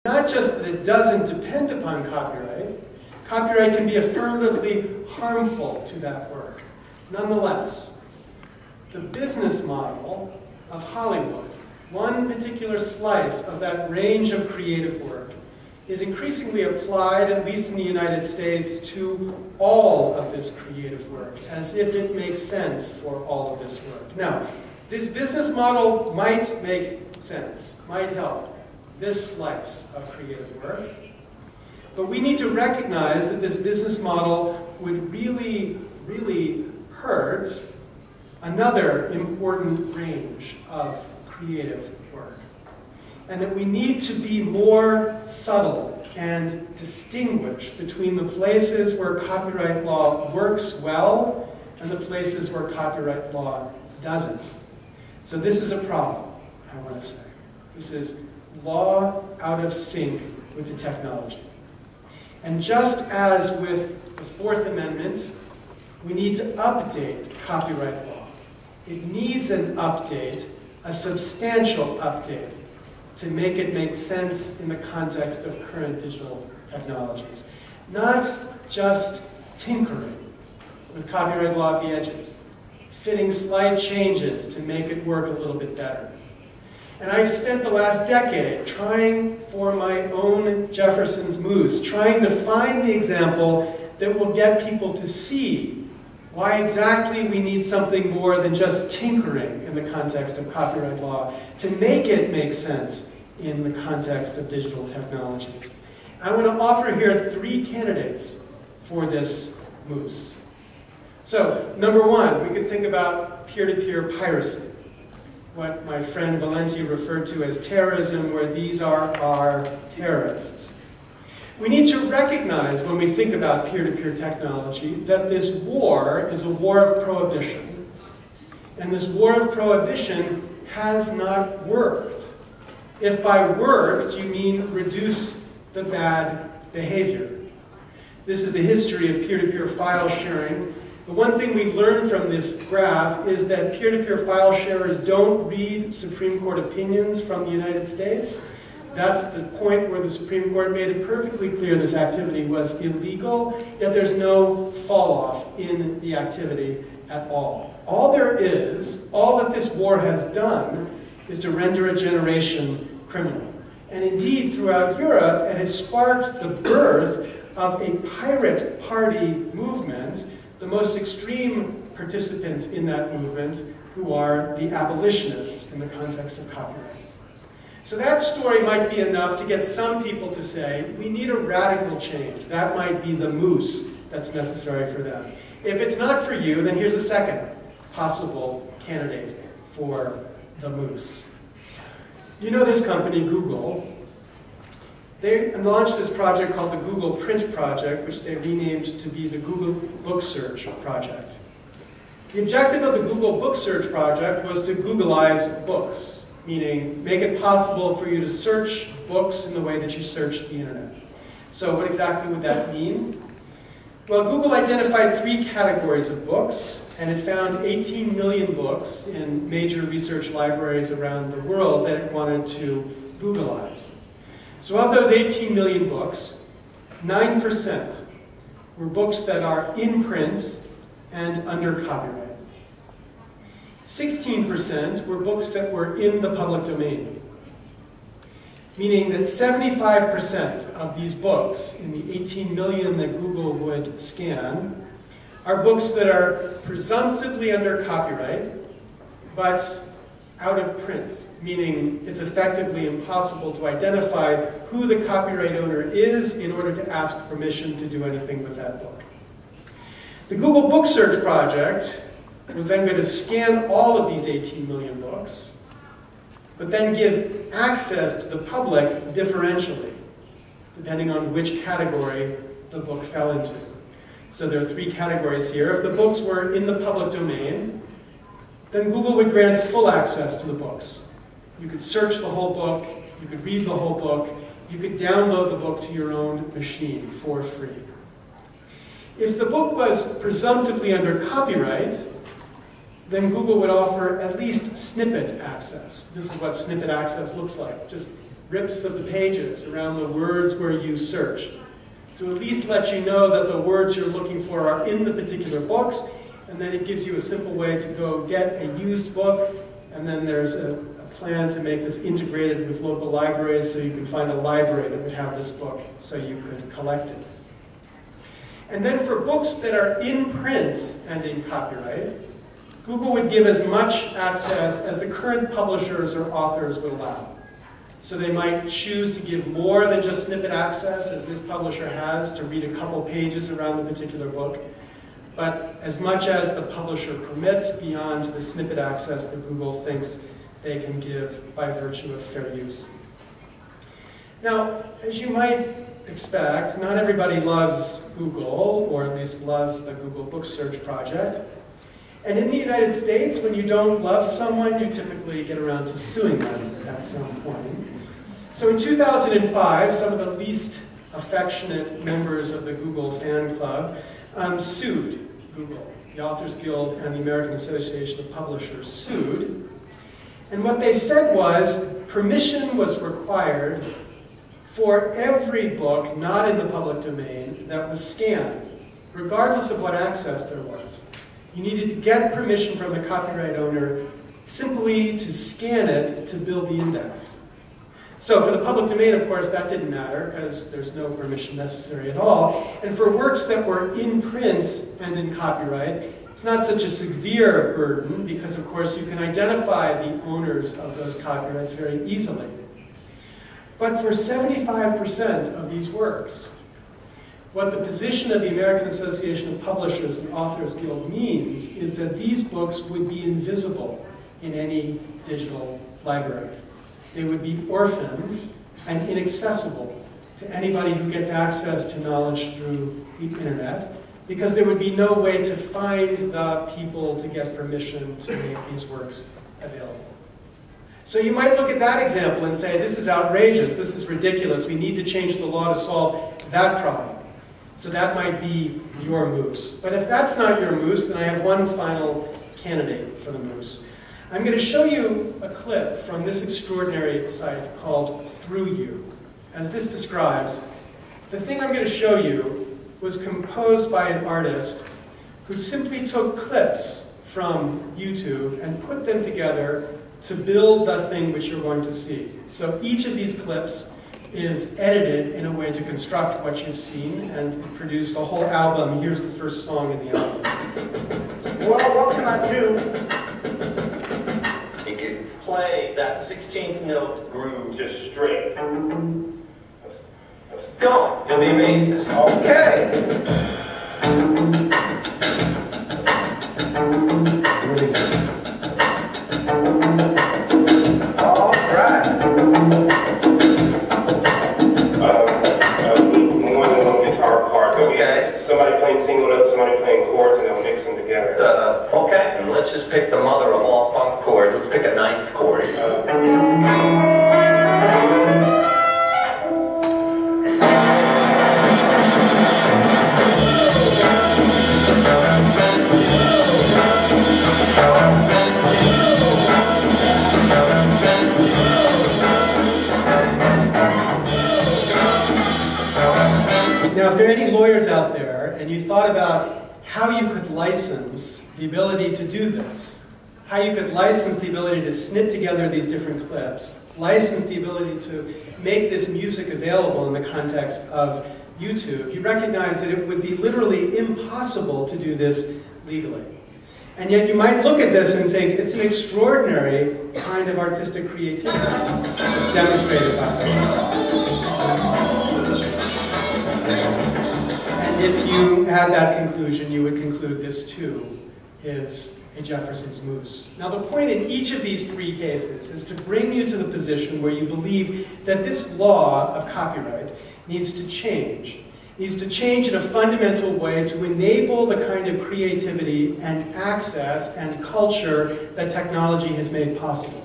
Not just that it doesn't depend upon copyright, copyright can be affirmatively harmful to that work. Nonetheless, the business model of Hollywood, one particular slice of that range of creative work, is increasingly applied, at least in the United States, to all of this creative work, as if it makes sense for all of this work. Now, this business model might make sense, might help this slice of creative work, but we need to recognize that this business model would really, really hurt another important range of creative work. And that we need to be more subtle and distinguish between the places where copyright law works well and the places where copyright law doesn't. So this is a problem, I want to say. This is law out of sync with the technology. And just as with the Fourth Amendment, we need to update copyright law. It needs an update, a substantial update, to make it make sense in the context of current digital technologies. Not just tinkering with copyright law at the edges, fitting slight changes to make it work a little bit better. And I've spent the last decade trying for my own Jefferson's Moose, trying to find the example that will get people to see why exactly we need something more than just tinkering in the context of copyright law to make it make sense in the context of digital technologies. I want to offer here 3 candidates for this moose. So, number 1, we could think about peer-to-peer piracy, what my friend Valenti referred to as terrorism, where these are our terrorists. We need to recognize when we think about peer-to-peer technology that this war is a war of prohibition. And this war of prohibition has not worked. If by worked you mean reduce the bad behavior. This is the history of peer-to-peer file sharing. The one thing we learned from this graph is that peer-to-peer file sharers don't read Supreme Court opinions from the United States. That's the point where the Supreme Court made it perfectly clear this activity was illegal, yet there's no fall-off in the activity at all. All there is, all that this war has done, is to render a generation criminal. And indeed, throughout Europe, it has sparked the birth of a pirate party movement, the most extreme participants in that movement, who are the abolitionists in the context of copyright. So that story might be enough to get some people to say, we need a radical change. That might be the moose that's necessary for them. If it's not for you, then here's a second possible candidate for the moose. You know this company, Google. They launched this project called the Google Print Project, which they renamed to be the Google Book Search Project. The objective of the Google Book Search Project was to Googleize books, meaning make it possible for you to search books in the way that you search the internet. So what exactly would that mean? Well, Google identified 3 categories of books, and it found 18 million books in major research libraries around the world that it wanted to Googleize. So of those 18 million books, 9% were books that are in print and under copyright. 16% were books that were in the public domain, meaning that 75% of these books in the 18 million that Google would scan are books that are presumptively under copyright, but out of print, meaning it's effectively impossible to identify who the copyright owner is in order to ask permission to do anything with that book. The Google Book Search Project was then going to scan all of these 18 million books, but then give access to the public differentially, depending on which category the book fell into. So there are 3 categories here. If the books were in the public domain, then Google would grant full access to the books. You could search the whole book, you could read the whole book, you could download the book to your own machine for free. If the book was presumptively under copyright, then Google would offer at least snippet access. This is what snippet access looks like. Just rips of the pages around the words where you searched, to at least let you know that the words you're looking for are in the particular books, and then it gives you a simple way to go get a used book, and then there's a plan to make this integrated with local libraries so you can find a library that would have this book so you could collect it. And then for books that are in print and in copyright, Google would give as much access as the current publishers or authors would allow. So they might choose to give more than just snippet access, as this publisher has, to read a couple pages around the particular book, but as much as the publisher permits beyond the snippet access that Google thinks they can give by virtue of fair use. Now, as you might expect, not everybody loves Google, or at least loves the Google Book Search project. And in the United States, when you don't love someone, you typically get around to suing them at some point. So in 2005, some of the least affectionate members of the Google fan club sued Google. The Authors Guild and the American Association of Publishers sued. And what they said was permission was required for every book not in the public domain that was scanned, regardless of what access there was. You needed to get permission from the copyright owner simply to scan it to build the index. So for the public domain, of course, that didn't matter because there's no permission necessary at all. And for works that were in print and in copyright, it's not such a severe burden because, of course, you can identify the owners of those copyrights very easily. But for 75% of these works, what the position of the American Association of Publishers and Authors Guild means is that these books would be invisible in any digital library. They would be orphans and inaccessible to anybody who gets access to knowledge through the internet, because there would be no way to find the people to get permission to make these works available. So you might look at that example and say, this is outrageous, this is ridiculous, we need to change the law to solve that problem. So that might be your moose. But if that's not your moose, then I have one final candidate for the moose. I'm going to show you a clip from this extraordinary site called Through You. As this describes, the thing I'm going to show you was composed by an artist who simply took clips from YouTube and put them together to build the thing which you're going to see. So each of these clips is edited in a way to construct what you've seen and produce a whole album. Here's the first song in the album. Well, what can I do? You can play that 16th note groove just straight. Go. You'll be amazed. Okay. All right. More than one guitar part. Okay. Somebody playing single notes, somebody playing chords, and they'll mix them together. Okay. And let's just pick the mother of all funk chords. Let's pick a ninth chord. Now, if there are any lawyers out there and you thought about how you could license the ability to do this, how you could license the ability to snip together these different clips, license the ability to make this music available in the context of YouTube, you recognize that it would be literally impossible to do this legally. And yet you might look at this and think it's an extraordinary kind of artistic creativity that's demonstrated by this. And if you had that conclusion, you would conclude this too is a Jefferson's moose. Now the point in each of these three cases is to bring you to the position where you believe that this law of copyright needs to change. It needs to change in a fundamental way to enable the kind of creativity and access and culture that technology has made possible.